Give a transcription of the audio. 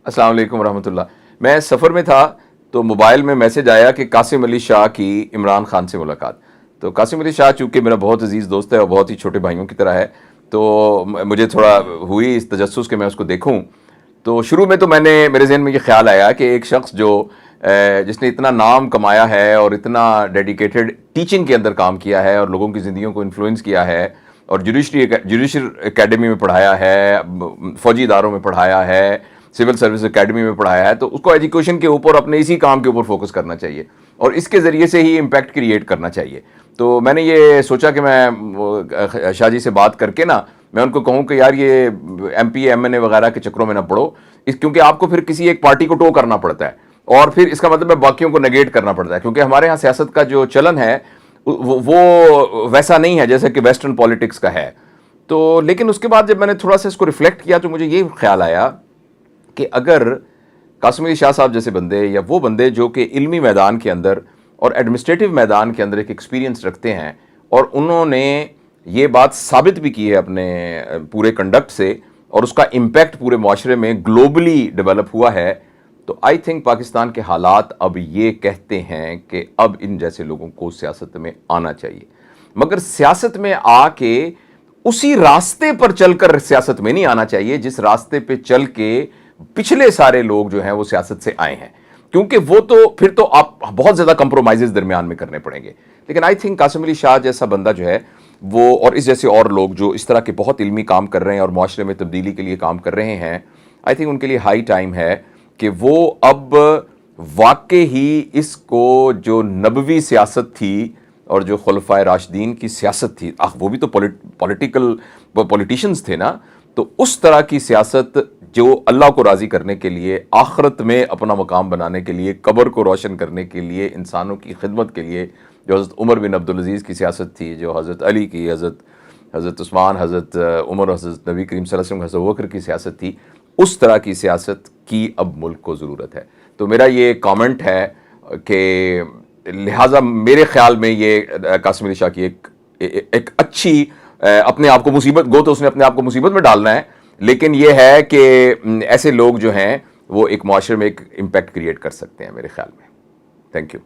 السلام علیکم ورحمۃ اللہ. میں سفر میں تھا تو موبائل میں میسج آیا کہ قاسم علی شاہ کی عمران خان سے ملاقات. تو قاسم علی شاہ چونکہ میرا بہت عزیز دوست ہے اور بہت ہی چھوٹے بھائیوں کی طرح ہے، تو مجھے تھوڑا ہوئی اس تجسس کہ میں اس کو دیکھوں. تو شروع میں تو میرے ذہن میں یہ خیال آیا کہ ایک شخص جس نے اتنا نام کمایا ہے اور اتنا ڈیڈیکیٹڈ ٹیچنگ کے اندر کام کیا ہے اور لوگوں کی زندگیوں کو انفلوئنس کیا ہے اور جوڈیشل اکیڈمی میں پڑھایا ہے، فوجی اداروں میں پڑھایا ہے، سول سروس اکیڈمی میں پڑھایا ہے، تو اس کو ایجوکیشن کے اوپر اپنے اسی کام کے اوپر فوکس کرنا چاہیے اور اس کے ذریعے سے ہی امپیکٹ کریٹ کرنا چاہیے. تو میں نے یہ سوچا کہ میں شاہ جی سے بات کر کے میں ان کو کہوں کہ یار یہ ایم پی ایم این اے وغیرہ کے چکروں میں نہ پڑو، کیونکہ آپ کو پھر کسی ایک پارٹی کو ٹو کرنا پڑتا ہے اور پھر اس کا مطلب ہے باقیوں کو نگیٹ کرنا پڑتا ہے، کیونکہ ہمارے ہاں سیاست کا جو چلن ہے وہ ویسا نہیں ہے جیسے کہ ویسٹرن پالیٹکس کا ہے. تو لیکن اس کے بعد جب میں نے تھوڑا سا اس کو ریفلیکٹ کیا تو مجھے یہ خیال آیا کہ اگر قاسم علی شاہ صاحب جیسے بندے یا وہ بندے جو کہ علمی میدان کے اندر اور ایڈمنسٹریٹو میدان کے اندر ایک ایکسپیرینس رکھتے ہیں اور انہوں نے یہ بات ثابت بھی کی ہے اپنے پورے کنڈکٹ سے اور اس کا امپیکٹ پورے معاشرے میں گلوبلی ڈیولپ ہوا ہے، تو آئی تھنک پاکستان کے حالات اب یہ کہتے ہیں کہ اب ان جیسے لوگوں کو سیاست میں آنا چاہیے. مگر سیاست میں آ کے اسی راستے پر چل کر سیاست میں نہیں آنا چاہیے جس راستے پہ چل کے پچھلے سارے لوگ جو ہیں وہ سیاست سے آئے ہیں، کیونکہ وہ تو پھر تو آپ بہت زیادہ کمپرومائزز درمیان میں کرنے پڑیں گے. لیکن آئی تھنک قاسم علی شاہ جیسا بندہ جو ہے وہ اور اس جیسے اور لوگ جو اس طرح کے بہت علمی کام کر رہے ہیں اور معاشرے میں تبدیلی کے لیے کام کر رہے ہیں، آئی تھنک ان کے لیے ہائی ٹائم ہے کہ وہ اب واقع ہی اس کو جو نبوی سیاست تھی اور جو خلفائے راشدین کی سیاست تھی، وہ بھی تو پولیٹیشنز تھے نا، تو اس طرح کی سیاست جو اللہ کو راضی کرنے کے لیے، آخرت میں اپنا مقام بنانے کے لیے، قبر کو روشن کرنے کے لیے، انسانوں کی خدمت کے لیے، جو حضرت عمر بن عبدالعزیز کی سیاست تھی، جو حضرت علی کی، حضرت عثمان، حضرت عمر، حضرت نبی کریم صلی اللہ علیہ وسلم، حضرت ابوبکر کی سیاست تھی، اس طرح کی سیاست کی اب ملک کو ضرورت ہے. تو میرا یہ کامنٹ ہے کہ لہٰذا میرے خیال میں یہ قاسم علی شاہ کی ایک اچھی اپنے آپ کو مصیبت گو تو اس نے اپنے آپ کو مصیبت میں ڈالنا ہے، لیکن یہ ہے کہ ایسے لوگ جو ہیں وہ ایک معاشرے میں ایک امپیکٹ کریٹ کر سکتے ہیں میرے خیال میں. Thank you.